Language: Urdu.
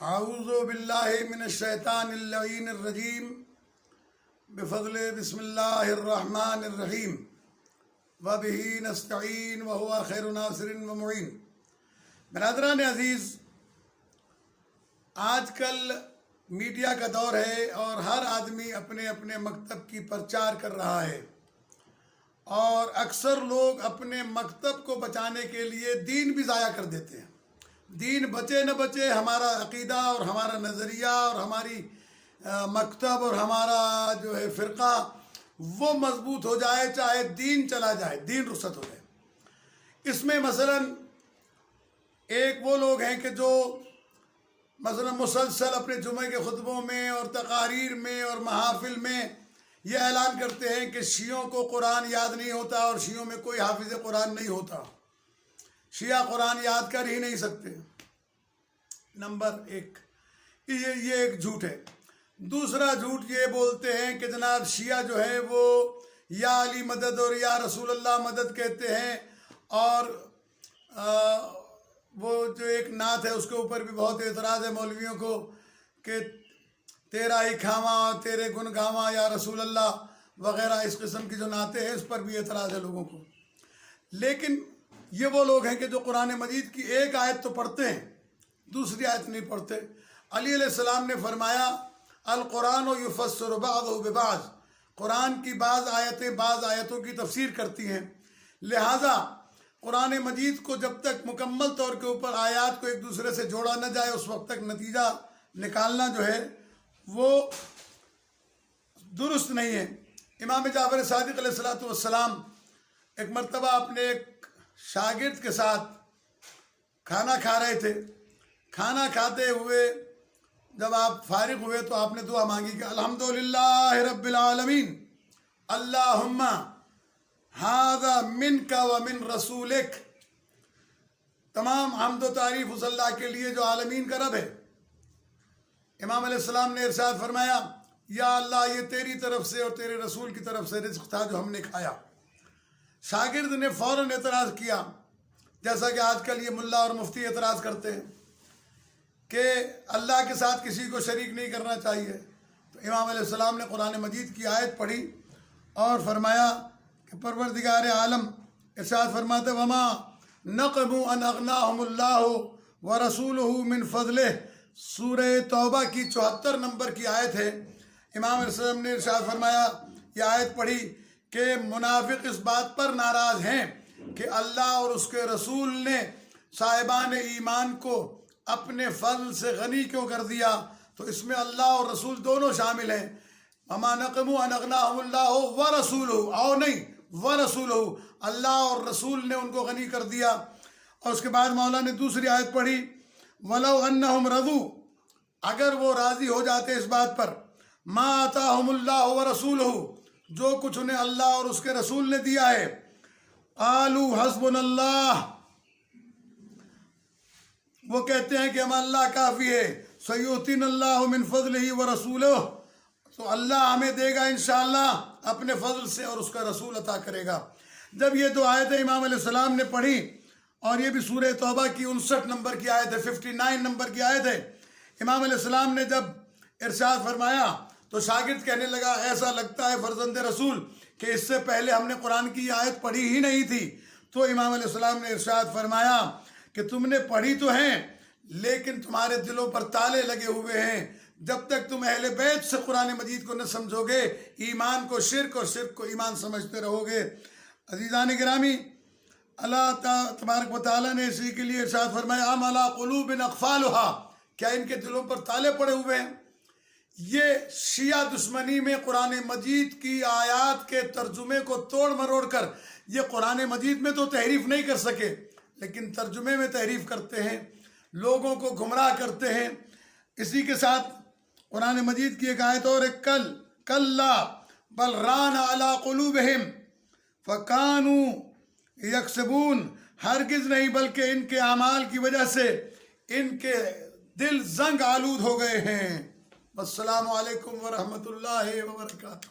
اعوذ باللہ من الشیطان اللعین الرجیم بفضل بسم اللہ الرحمن الرحیم وبہ نستعین وہو خیر ناصر ومعین۔ برادران عزیز، آج کل میڈیا کا دور ہے اور ہر آدمی اپنے اپنے مکتب کی پرچار کر رہا ہے، اور اکثر لوگ اپنے مکتب کو بچانے کے لیے دین بھی ضائع کر دیتے ہیں۔ دین بچے نہ بچے، ہمارا عقیدہ اور ہمارا نظریہ اور ہماری مکتب اور ہمارا جو ہے فرقہ وہ مضبوط ہو جائے، چاہے دین چلا جائے، دین رخصت ہو جائے۔ اس میں مثلاً ایک وہ لوگ ہیں کہ جو مثلاً مسلسل اپنے جمعے کے خطبوں میں اور تقاریر میں اور محافل میں یہ اعلان کرتے ہیں کہ شیعوں کو قرآن یاد نہیں ہوتا اور شیعوں میں کوئی حافظ قرآن نہیں ہوتا، شیعہ قرآن یاد کر ہی نہیں سکتے۔ نمبر ایک، یہ ایک جھوٹ ہے۔ دوسرا جھوٹ یہ بولتے ہیں کہ جناب شیعہ جو ہے وہ یا علی مدد اور یا رسول اللہ مدد کہتے ہیں، اور وہ جو ایک نعت ہے اس کے اوپر بھی بہت اعتراض ہے مولویوں کو کہ تیرا ہی کھاواں تیرے گن گاواں یا رسول اللہ وغیرہ، اس قسم کی جو نعتیں ہیں اس پر بھی اعتراض ہے لوگوں کو۔ لیکن یہ وہ لوگ ہیں کہ جو قرآن مجید کی ایک آیت تو پڑھتے ہیں، دوسری آیت نہیں پڑھتے۔ علی علیہ السلام نے فرمایا القرآن یفسر بعضہ ببعض، قرآن کی بعض آیتیں بعض آیتوں کی تفسیر کرتی ہیں، لہٰذا قرآن مجید کو جب تک مکمل طور کے اوپر آیات کو ایک دوسرے سے جوڑا نہ جائے اس وقت تک نتیجہ نکالنا جو ہے وہ درست نہیں ہے۔ امام جعفر صادق علیہ السلام ایک مرتبہ اپنے ایک شاگرد کے ساتھ کھانا کھا رہے تھے۔ کھانا کھاتے ہوئے جب آپ فارغ ہوئے تو آپ نے دعا مانگی کہ الحمدللہ رب العالمین اللہم ھذا منک ومن رسولک، تمام حمد و تعریف اس اللہ کے لیے جو عالمین کا رب ہے۔ امام علیہ السلام نے ارشاد فرمایا یا اللہ یہ تیری طرف سے اور تیرے رسول کی طرف سے رزق تھا جو ہم نے کھایا۔ شاگرد نے فوراً اعتراض کیا، جیسا کہ آج کل یہ ملا اور مفتی اعتراض کرتے ہیں کہ اللہ کے ساتھ کسی کو شریک نہیں کرنا چاہیے۔ تو امام علیہ السلام نے قرآن مجید کی آیت پڑھی اور فرمایا کہ پروردگار عالم ارشاد فرماتے وما نقموا ان اغناہم اللہ ورسولہ من فضلہ، سورہ توبہ کی 74 نمبر کی آیت ہے۔ امام علیہ السلام نے ارشاد فرمایا، یہ آیت پڑھی کہ منافق اس بات پر ناراض ہیں کہ اللہ اور اس کے رسول نے صاحبان ایمان کو اپنے فضل سے غنی کیوں کر دیا، تو اس میں اللہ اور رسول دونوں شامل ہیں۔ وما نقموا ان اغناہم اللہ ورسولہ، او نہیں ورسولہ، اللہ اور رسول نے ان کو غنی کر دیا۔ اور اس کے بعد مولا نے دوسری آیت پڑھی وَلَوْ أَنَّهُمْ رَضُوا، اگر وہ راضی ہو جاتے اس بات پر مَا آتَاهُمُ اللَّهُ وَرَسُولُهُ، جو کچھ انہیں اللہ اور اس کے رسول نے دیا ہے، قَالُوا حَسْبُنَا اللَّهُ، وہ کہتے ہیں کہ ہم اللہ کافی ہے، سَيُؤْتِينَ اللَّهُ مِنْ فَضْلِهِ وَرَسُولُهُ، تو اللہ ہمیں دے گا انشاءاللہ اپنے فضل سے اور اس کا رسول عطا کرے گا۔ جب یہ دو آیتیں امام علیہ السلام نے پڑھی، اور یہ بھی سورہ توبہ کی 59 نمبر کی آیت ہے، 59 نمبر کی آیت ہے، امام علیہ السلام نے جب ارشاد فرمایا تو شاگرد کہنے لگا ایسا لگتا ہے فرزند رسول کہ اس سے پہلے ہم نے قرآن کی یہ آیت پڑھی ہی نہیں تھی۔ تو امام علیہ السلام نے ارشاد فرمایا کہ تم نے پڑھی تو ہیں لیکن تمہارے دلوں پر تالے لگے ہوئے ہیں، جب تک تم اہل بیت سے قرآن مجید کو نہ سمجھو گے، ایمان کو شرک اور شرک کو ایمان سمجھتے رہو گے۔ عزیزان گرامی، اللہ تبارک و تعالیٰ نے اسی کے لیے ارشاد فرمایا ام علی قلوب اقفالها، کیا ان کے دلوں پر تالے پڑے ہوئے ہیں؟ یہ شیعہ دشمنی میں قرآن مجید کی آیات کے ترجمے کو توڑ مروڑ کر یہ قرآن مجید میں تو تحریف نہیں کر سکے لیکن ترجمے میں تحریف کرتے ہیں، لوگوں کو گمراہ کرتے ہیں۔ اسی کے ساتھ قرآن مجید کی ایک آیت اور ایک کلا بل ران علی قلوبہم فکانوا یکسبون، ہرگز نہیں بلکہ ان کے اعمال کی وجہ سے ان کے دل زنگ آلود ہو گئے ہیں۔ السلام علیکم ورحمۃ اللہ وبرکاتہ۔